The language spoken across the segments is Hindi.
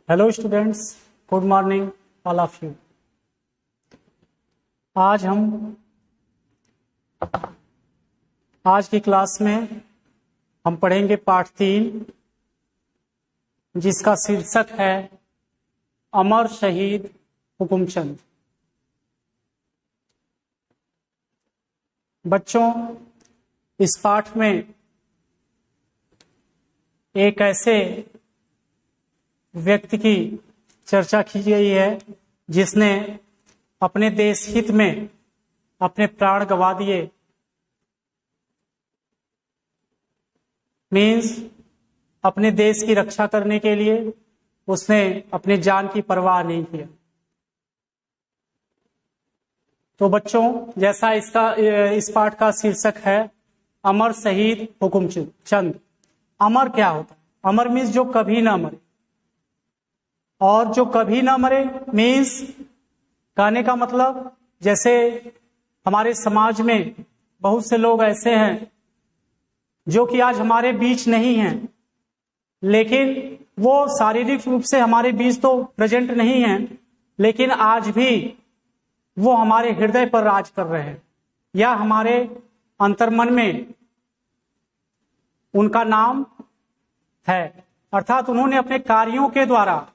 Hello students, good morning all of you. आज की क्लास में हम पढ़ेंगे पाठ 3, जिसका शीर्षक है अमर शहीद हुकुमचंद। बच्चों, इस पाठ में एक ऐसे व्यक्ति की चर्चा की गई है जिसने अपने देश हित में अपने प्राण गंवा दिए। मीन्स अपने देश की रक्षा करने के लिए उसने अपने जान की परवाह नहीं किया। तो बच्चों, जैसा इस पाठ का शीर्षक है अमर शहीद हुकुमचंद। अमर क्या होता है? अमर मीन्स जो कभी ना मरे, और जो कभी ना मरे मीन्स कहने का मतलब, जैसे हमारे समाज में बहुत से लोग ऐसे हैं जो कि आज हमारे बीच नहीं हैं, लेकिन वो शारीरिक रूप से हमारे बीच तो प्रेजेंट नहीं हैं, लेकिन आज भी वो हमारे हृदय पर राज कर रहे हैं, या हमारे अंतर्मन में उनका नाम है। अर्थात उन्होंने अपने कार्यों के द्वारा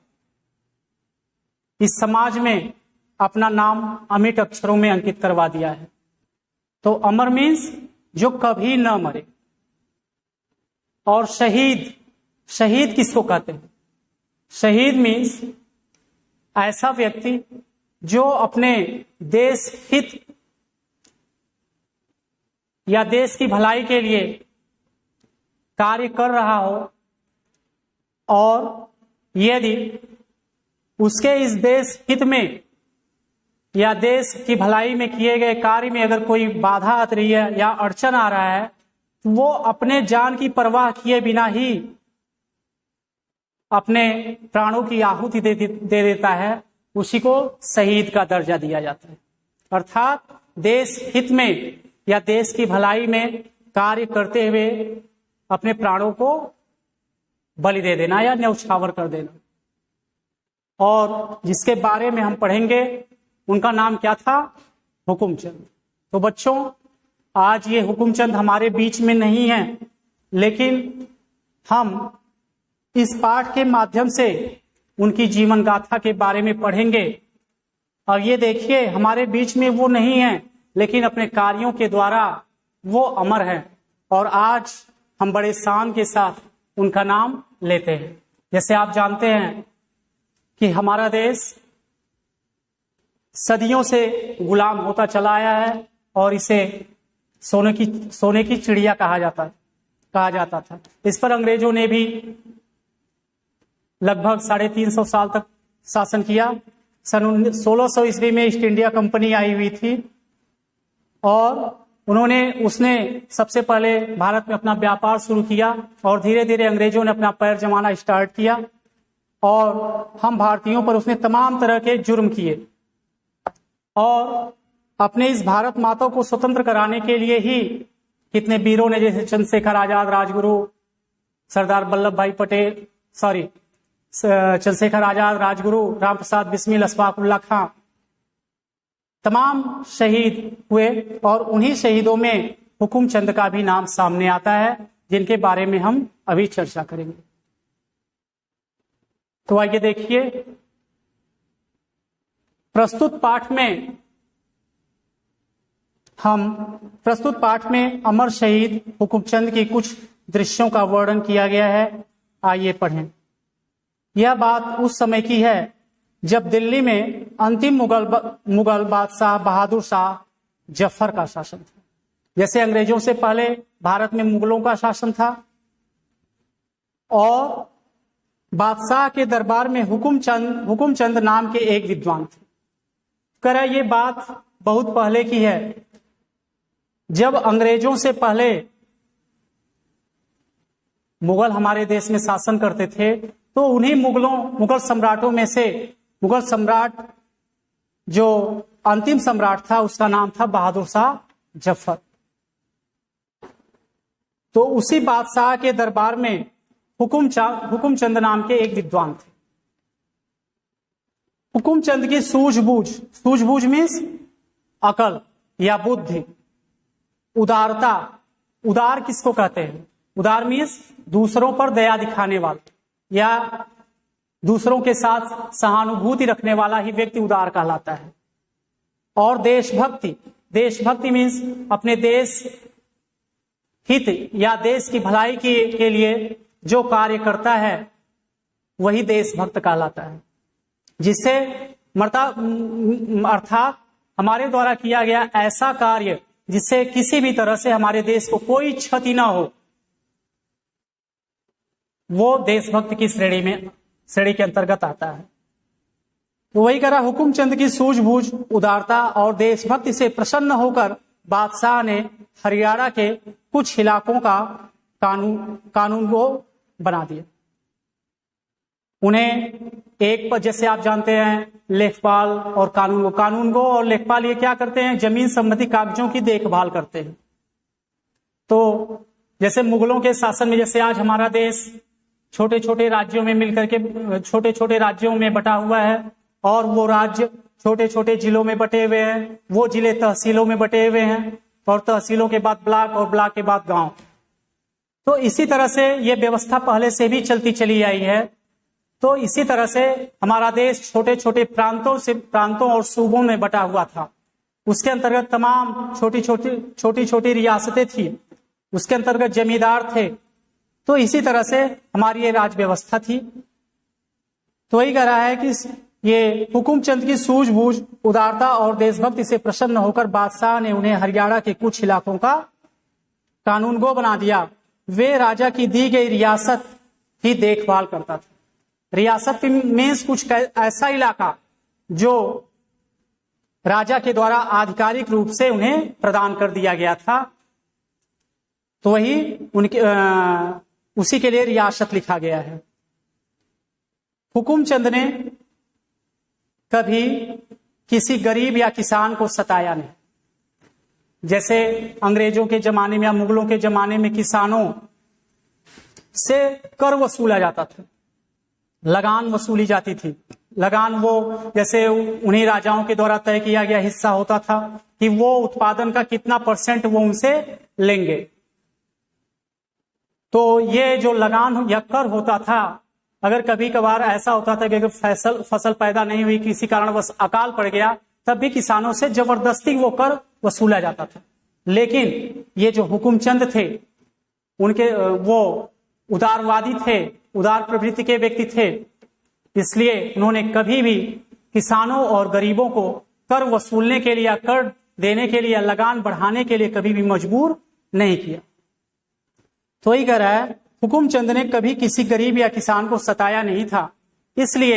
इस समाज में अपना नाम अमिट अक्षरों में अंकित करवा दिया है। तो अमर मीन्स जो कभी न मरे। और शहीद किसको कहते हैं? शहीद मीन्स ऐसा व्यक्ति जो अपने देश हित या देश की भलाई के लिए कार्य कर रहा हो, और यदि उसके इस देश हित में या देश की भलाई में किए गए कार्य में अगर कोई बाधा आ रही है या अड़चन आ रहा है, तो वो अपने जान की परवाह किए बिना ही अपने प्राणों की आहुति दे देता है। उसी को शहीद का दर्जा दिया जाता है। अर्थात देश हित में या देश की भलाई में कार्य करते हुए अपने प्राणों को बलि दे देना या न्यौछावर कर देना। और जिसके बारे में हम पढ़ेंगे उनका नाम क्या था? हुकुमचंद। तो बच्चों, आज ये हुकुमचंद हमारे बीच में नहीं है, लेकिन हम इस पाठ के माध्यम से उनकी जीवन गाथा के बारे में पढ़ेंगे। और ये देखिए, हमारे बीच में वो नहीं है, लेकिन अपने कार्यों के द्वारा वो अमर है, और आज हम बड़े शान के साथ उनका नाम लेते हैं। जैसे आप जानते हैं कि हमारा देश सदियों से गुलाम होता चला आया है, और इसे सोने की चिड़िया कहा जाता था। इस पर अंग्रेजों ने भी लगभग 350 साल तक शासन किया। सन 1600 ईस्वी में ईस्ट इंडिया कंपनी आई हुई थी, और उसने सबसे पहले भारत में अपना व्यापार शुरू किया, और धीरे धीरे अंग्रेजों ने अपना पैर जमाना स्टार्ट किया, और हम भारतीयों पर उसने तमाम तरह के जुर्म किए। और अपने इस भारत माता को स्वतंत्र कराने के लिए ही कितने वीरों ने, जैसे चंद्रशेखर आजाद, राजगुरु, सरदार वल्लभ भाई पटेल, चंद्रशेखर आजाद, राजगुरु, राम प्रसाद बिस्मिल, अशफाक उल्लाह खां, तमाम शहीद हुए। और उन्हीं शहीदों में हुकुमचंद का भी नाम सामने आता है, जिनके बारे में हम अभी चर्चा करेंगे। तो आइए देखिए, प्रस्तुत पाठ में अमर शहीद हुकुमचंद की कुछ दृश्यों का वर्णन किया गया है। आइए पढ़ें। यह बात उस समय की है जब दिल्ली में अंतिम मुगल बादशाह बहादुर शाह जफर का शासन था। जैसे अंग्रेजों से पहले भारत में मुगलों का शासन था, और बादशाह के दरबार में हुकुमचंद नाम के एक विद्वान थे। ये बात बहुत पहले की है, जब अंग्रेजों से पहले मुगल हमारे देश में शासन करते थे। तो उन्हीं मुगल सम्राटों में से मुगल सम्राट जो अंतिम सम्राट था, उसका नाम था बहादुर शाह जफर। तो उसी बादशाह के दरबार में हुकुमचंद नाम के एक विद्वान थे। हुकुमचंद की सूझबूझ, सूझबूझ मीन्स अकल या बुद्धि, उदारता, उदार किसको कहते हैं? उदार मीन्स दूसरों पर दया दिखाने वाला या दूसरों के साथ सहानुभूति रखने वाला ही व्यक्ति उदार कहलाता है। और देशभक्ति, देशभक्ति मीन्स अपने देश हित या देश की भलाई के लिए जो कार्य करता है वही देशभक्त कहलाता है, जिससे अर्थात हमारे द्वारा किया गया ऐसा कार्य जिससे किसी भी तरह से हमारे देश को कोई क्षति ना हो, वो देशभक्त की श्रेणी के अंतर्गत आता है। तो वही करा, हुकुमचंद की सूझबूझ, उदारता और देशभक्ति से प्रसन्न होकर बादशाह ने हरियाणा के कुछ इलाकों का कानूनगो बना दिया। उन्हें एक पर, जैसे आप जानते हैं, लेखपाल और कानूनगो और लेखपाल ये क्या करते हैं? जमीन संबंधी कागजों की देखभाल करते हैं। तो जैसे मुगलों के शासन में, जैसे आज हमारा देश छोटे छोटे राज्यों में मिलकर के छोटे छोटे राज्यों में बटा हुआ है और वो राज्य छोटे छोटे जिलों में बटे हुए हैं, वो जिले तहसीलों में बटे हुए हैं और तहसीलों के बाद ब्लॉक और ब्लॉक के बाद गांव। तो इसी तरह से ये व्यवस्था पहले से भी चलती चली आई है। तो इसी तरह से हमारा देश छोटे छोटे प्रांतों और सूबों में बटा हुआ था। उसके अंतर्गत तमाम छोटी छोटी रियासतें थी, उसके अंतर्गत जमींदार थे। तो इसी तरह से हमारी ये राज व्यवस्था थी। तो वही कह रहा है कि ये हुकुमचंद की सूझबूझ, उदारता और देशभक्ति से प्रसन्न होकर बादशाह ने उन्हें हरियाणा के कुछ इलाकों का कानूनगो बना दिया। वे राजा की दी गई रियासत की देखभाल करता था। रियासत मीन्स कुछ ऐसा इलाका जो राजा के द्वारा आधिकारिक रूप से उन्हें प्रदान कर दिया गया था। तो वही उसी के लिए रियासत लिखा गया है। हुकुमचंद ने कभी किसी गरीब या किसान को सताया नहीं। जैसे अंग्रेजों के जमाने में या मुगलों के जमाने में किसानों से कर वसूला जाता था, लगान वसूली जाती थी। लगान वो जैसे उन्हीं राजाओं के द्वारा तय किया गया हिस्सा होता था कि वो उत्पादन का कितना % वो उनसे लेंगे। तो ये जो लगान या कर होता था, अगर कभी कभार ऐसा होता था कि अगर फसल पैदा नहीं हुई, किसी कारणवश अकाल पड़ गया, तब भी किसानों से जबरदस्ती वो कर वसूला जाता था। लेकिन ये जो हुकुमचंद थे, उनके वो उदारवादी थे, उदार प्रवृत्ति के व्यक्ति थे, इसलिए उन्होंने कभी भी किसानों और गरीबों को कर वसूलने के लिए, कर देने के लिए, लगान बढ़ाने के लिए कभी भी मजबूर नहीं किया। तो ही कह रहा है, हुकुमचंद ने कभी किसी गरीब या किसान को सताया नहीं था, इसलिए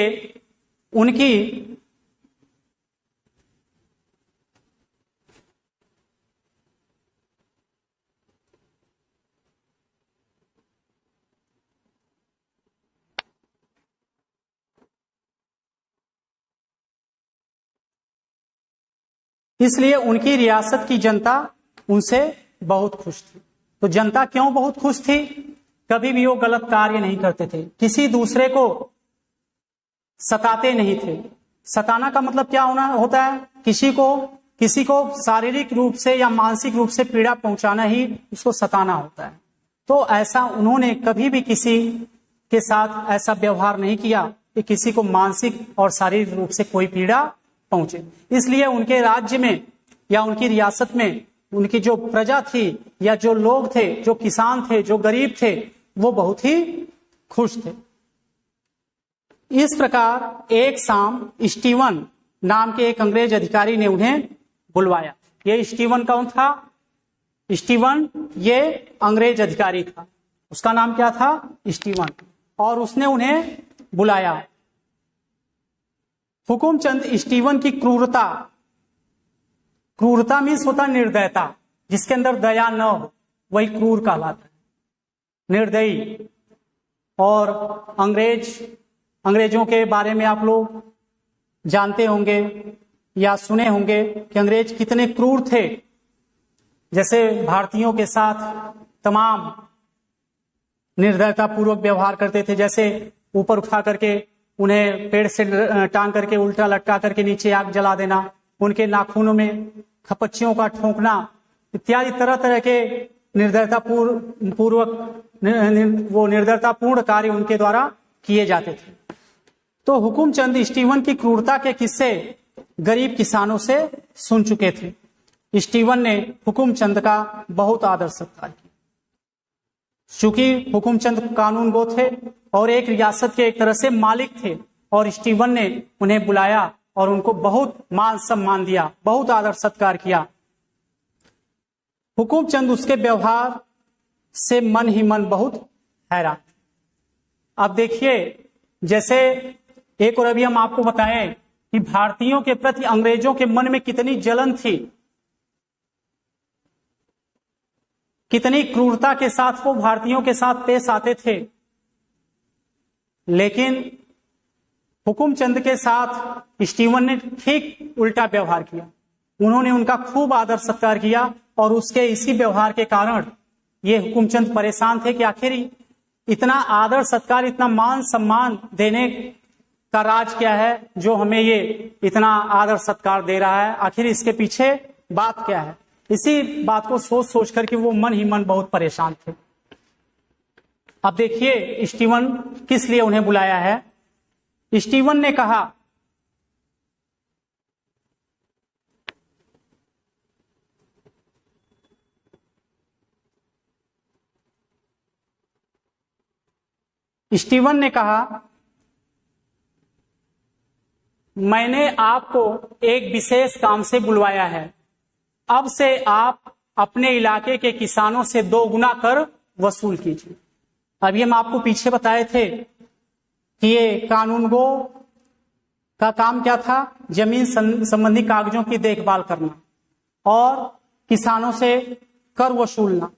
उनकी रियासत की जनता उनसे बहुत खुश थी। तो जनता क्यों बहुत खुश थी? कभी भी वो गलत कार्य नहीं करते थे, किसी दूसरे को सताते नहीं थे। सताना का मतलब क्या होता है? किसी को शारीरिक रूप से या मानसिक रूप से पीड़ा पहुंचाना ही उसको सताना होता है। तो ऐसा उन्होंने कभी भी किसी के साथ ऐसा व्यवहार नहीं किया कि किसी को मानसिक और शारीरिक रूप से कोई पीड़ा पहुंचे। इसलिए उनके राज्य में या उनकी रियासत में उनकी जो प्रजा थी या जो लोग थे, जो किसान थे, जो गरीब थे, वो बहुत ही खुश थे। इस प्रकार एक शाम स्टीवन नाम के एक अंग्रेज अधिकारी ने उन्हें बुलवाया। ये स्टीवन कौन था? स्टीवन ये अंग्रेज अधिकारी था, उसका नाम क्या था? स्टीवन। और उसने उन्हें बुलाया। हुकुमचंद स्टीवन की क्रूरता मीन्स होता निर्दयता, जिसके अंदर दया न हो वही क्रूर कहलाता है, निर्दयी। और अंग्रेजों के बारे में आप लोग जानते होंगे या सुने होंगे कि अंग्रेज कितने क्रूर थे। जैसे भारतीयों के साथ तमाम निर्दयता पूर्वक व्यवहार करते थे। जैसे ऊपर उठा करके उन्हें पेड़ से टांग करके उल्टा लटका करके नीचे आग जला देना, उनके नाखूनों में खपच्चियों का ठोंकना इत्यादि तरह तरह के निर्दयतापूर्ण कार्य उनके द्वारा किए जाते थे। तो हुकुमचंद स्टीवन की क्रूरता के किस्से गरीब किसानों से सुन चुके थे। स्टीवन ने हुकुमचंद का बहुत आदर सत्कार किया। चूंकि हुकुमचंद कानूनगो थे और एक रियासत के एक तरह से मालिक थे, और स्टीवन ने उन्हें बुलाया और उनको बहुत मान सम्मान दिया, बहुत आदर सत्कार किया। हुकुमचंद उसके व्यवहार से मन ही मन बहुत हैरान। अब देखिए, जैसे एक और अभी हम आपको बताएं कि भारतीयों के प्रति अंग्रेजों के मन में कितनी जलन थी, कितनी क्रूरता के साथ वो भारतीयों के साथ पेश आते थे। लेकिन हुकुमचंद के साथ स्टीवन ने ठीक उल्टा व्यवहार किया। उन्होंने उनका खूब आदर सत्कार किया, और उसके इसी व्यवहार के कारण ये हुकुमचंद परेशान थे कि आखिर इतना आदर सत्कार, इतना मान सम्मान देने का राज क्या है जो हमें ये इतना आदर सत्कार दे रहा है, आखिर इसके पीछे बात क्या है। इसी बात को सोच सोच करके वो मन ही मन बहुत परेशान थे। अब देखिए स्टीवन किस लिए उन्हें बुलाया है। स्टीवन ने कहा, स्टीवन ने कहा, मैंने आपको एक विशेष काम से बुलवाया है। अब से आप अपने इलाके के किसानों से 2 गुना कर वसूल कीजिए। अभी हम आपको पीछे बताए थे कि ये कानूनगो का काम क्या था, जमीन संबंधी कागजों की देखभाल करना और किसानों से कर वसूलना।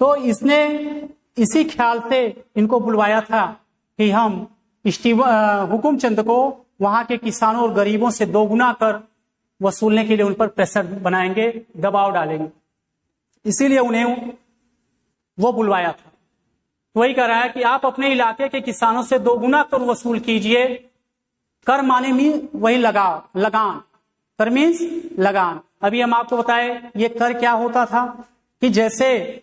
तो इसने इसी ख्याल से इनको बुलवाया था कि हम हुकुमचंद को वहां के किसानों और गरीबों से 2 गुना कर वसूलने के लिए उन पर प्रेशर बनाएंगे, दबाव डालेंगे। इसीलिए उन्हें वो बुलवाया था। तो वही कह रहा है कि आप अपने इलाके के किसानों से 2 गुना कर वसूल कीजिए। कर माने में वही लगान, कर मीन्स लगान। अभी हम आपको बताए ये कर क्या होता था कि जैसे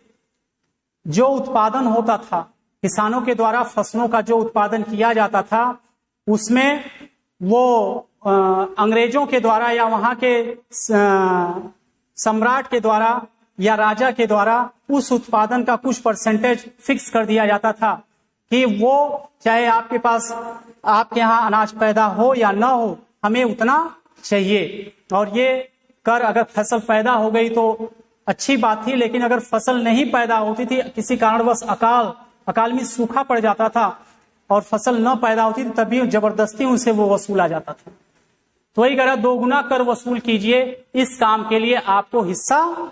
जो उत्पादन होता था, किसानों के द्वारा फसलों का जो उत्पादन किया जाता था, उसमें वो अंग्रेजों के द्वारा या वहां के सम्राट के द्वारा या राजा के द्वारा उस उत्पादन का कुछ परसेंटेज फिक्स कर दिया जाता था कि वो चाहे आपके पास, आपके यहाँ अनाज पैदा हो या ना हो, हमें उतना चाहिए। और ये कर अगर फसल पैदा हो गई तो अच्छी बात थी, लेकिन अगर फसल नहीं पैदा होती थी, किसी कारणवश अकाल में सूखा पड़ जाता था और फसल न पैदा होती थी, तभी जबरदस्ती उनसे वो वसूला जाता था। तो वही कह रहा, 2 गुना कर वसूल कीजिए, इस काम के लिए आपको हिस्सा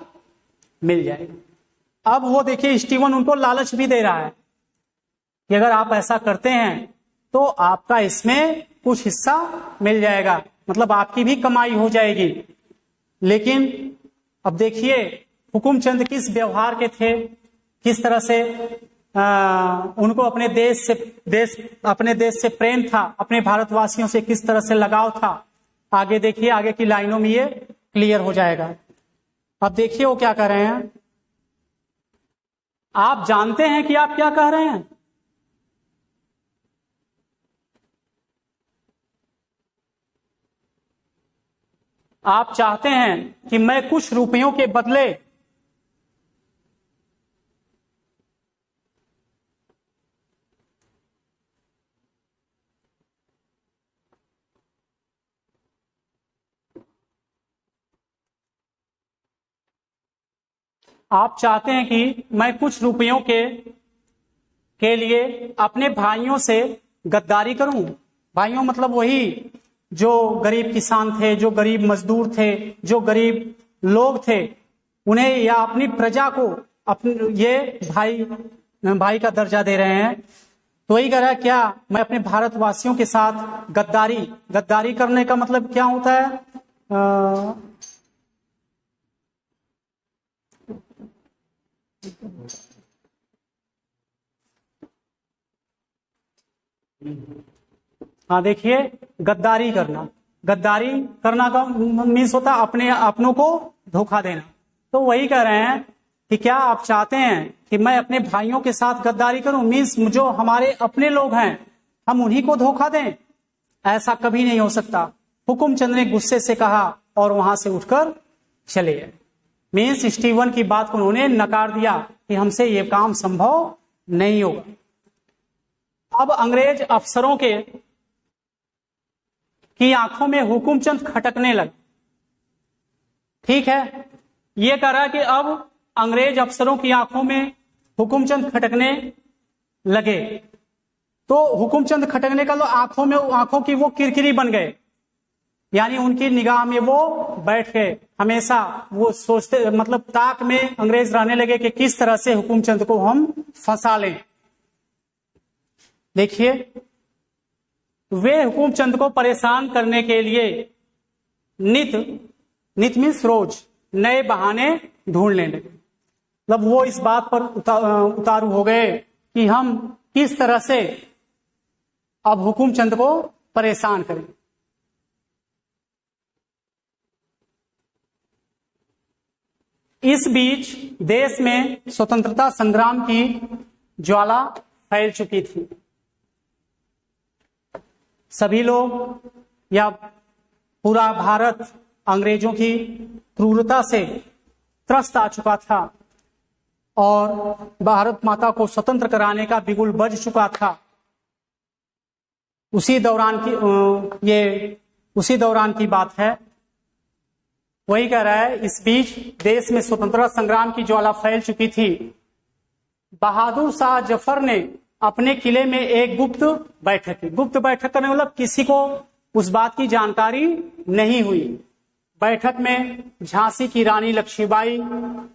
मिल जाएगा। अब वो देखिए स्टीवन उनको लालच भी दे रहा है कि अगर आप ऐसा करते हैं तो आपका इसमें कुछ हिस्सा मिल जाएगा, मतलब आपकी भी कमाई हो जाएगी। लेकिन अब देखिए हुकुमचंद किस व्यवहार के थे, किस तरह से उनको अपने देश से प्रेम था, अपने भारतवासियों से किस तरह से लगाव था। आगे देखिए, आगे की लाइनों में ये क्लियर हो जाएगा। अब देखिए वो क्या कह रहे हैं। आप जानते हैं कि आप क्या कह रहे हैं? आप चाहते हैं कि मैं कुछ रुपयों के बदले आप चाहते हैं कि मैं कुछ रुपयों के लिए अपने भाइयों से गद्दारी करूं। भाइयों मतलब वही जो गरीब किसान थे, जो गरीब मजदूर थे, जो गरीब लोग थे, उन्हें या अपनी प्रजा को ये भाई का दर्जा दे रहे हैं। तो वही कह रहा है, क्या मैं अपने भारतवासियों के साथ गद्दारी करने का मतलब क्या होता है? हाँ देखिए, गद्दारी करना, गद्दारी करना का मीन्स होता है अपने अपनों को धोखा देना। तो वही कह रहे हैं कि क्या आप चाहते हैं कि मैं अपने भाइयों के साथ गद्दारी करूं, मीन्स जो हमारे अपने लोग हैं हम उन्हीं को धोखा दें? ऐसा कभी नहीं हो सकता। हुकुमचंद ने गुस्से से कहा और वहां से उठकर चले गए। मीन्स स्टीवन की बात को उन्होंने नकार दिया कि हमसे यह काम संभव नहीं होगा। अब अंग्रेज अफसरों की आंखों में हुकुमचंद खटकने लगा। ठीक है, यह कह रहा कि अब अंग्रेज अफसरों की आंखों में हुकुमचंद खटकने लगे। तो हुकुमचंद खटकने का तो आंखों की वो किरकिरी बन गए, यानी उनकी निगाह में वो बैठ गए। हमेशा वो सोचते, मतलब ताक में अंग्रेज रहने लगे कि किस तरह से हुकुमचंद को हम फंसा लें। देखिए, वे हुकुमचंद को परेशान करने के लिए नित मीन्स रोज नए बहाने ढूंढने लगे। मतलब वो इस बात पर उतारू हो गए कि हम किस तरह से अब हुकुमचंद को परेशान करें। इस बीच देश में स्वतंत्रता संग्राम की ज्वाला फैल चुकी थी। सभी लोग या पूरा भारत अंग्रेजों की क्रूरता से त्रस्त आ चुका था और भारत माता को स्वतंत्र कराने का बिगुल बज चुका था। उसी दौरान की बात है। वही कह रहा है, इस बीच देश में स्वतंत्रता संग्राम की ज्वाला फैल चुकी थी। बहादुर शाह जफर ने अपने किले में एक गुप्त बैठक की। गुप्त बैठक करने मतलब किसी को उस बात की जानकारी नहीं हुई। बैठक में झांसी की रानी लक्ष्मीबाई,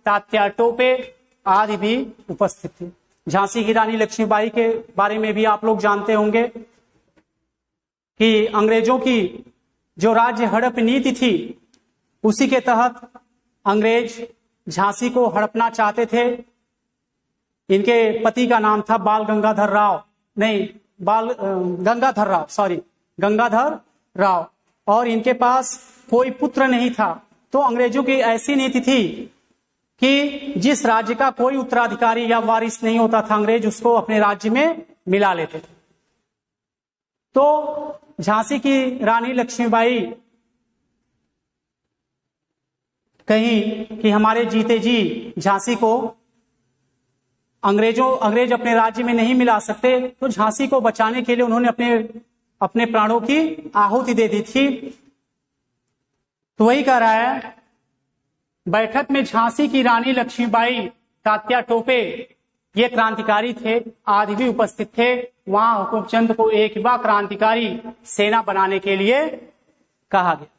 तात्या टोपे आदि भी उपस्थित थे। झांसी की रानी लक्ष्मीबाई के बारे में भी आप लोग जानते होंगे कि अंग्रेजों की जो राज्य हड़प नीति थी उसी के तहत अंग्रेज झांसी को हड़पना चाहते थे। इनके पति का नाम था गंगाधर राव और इनके पास कोई पुत्र नहीं था। तो अंग्रेजों की ऐसी नीति थी कि जिस राज्य का कोई उत्तराधिकारी या वारिस नहीं होता था, अंग्रेज उसको अपने राज्य में मिला लेते थे। तो झांसी की रानी लक्ष्मीबाई कहीं कि हमारे जीते जी झांसी को अंग्रेज अपने राज्य में नहीं मिला सकते, तो झांसी को बचाने के लिए उन्होंने अपने प्राणों की आहुति दे दी थी। तो वही कह रहा है, बैठक में झांसी की रानी लक्ष्मीबाई, तात्या टोपे, ये क्रांतिकारी थे, आदि भी उपस्थित थे। वहां हुकुमचंद को एक युवा क्रांतिकारी सेना बनाने के लिए कहा गया।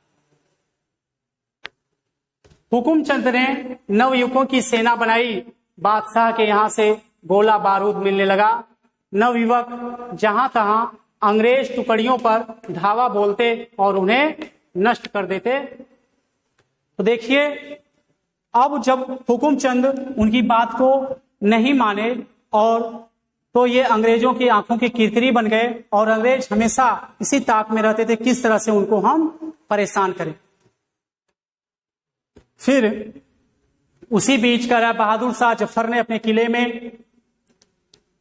हुकुमचंद ने नवयुवकों की सेना बनाई। बादशाह के यहां से गोला बारूद मिलने लगा। नवयुवक जहां तहां अंग्रेज टुकड़ियों पर धावा बोलते और उन्हें नष्ट कर देते। तो देखिए, अब जब हुकुमचंद उनकी बात को नहीं माने और तो ये अंग्रेजों की आंखों की किरकिरी बन गए और अंग्रेज हमेशा इसी ताक में रहते थे किस तरह से उनको हम परेशान करें। फिर उसी बीच का बहादुर शाह जफर ने अपने किले में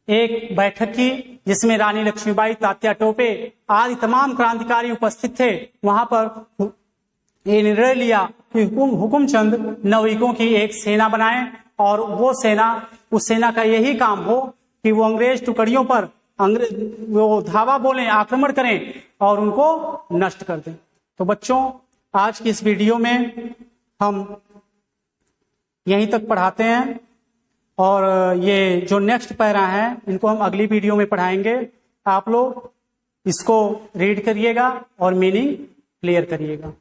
एक बैठक की जिसमें रानी लक्ष्मीबाई, तात्या टोपे आदि तमाम क्रांतिकारी उपस्थित थे। वहां पर ये निर्णय लिया कि हुकुमचंद नवयुवकों की एक सेना बनाए और उस सेना का यही काम हो कि वो अंग्रेज टुकड़ियों पर वो धावा बोलें, आक्रमण करें और उनको नष्ट कर दें। तो बच्चों, आज की इस वीडियो में हम यहीं तक पढ़ाते हैं और ये जो नेक्स्ट पैरा है इनको हम अगली वीडियो में पढ़ाएंगे। आप लोग इसको रीड करिएगा और मीनिंग क्लियर करिएगा।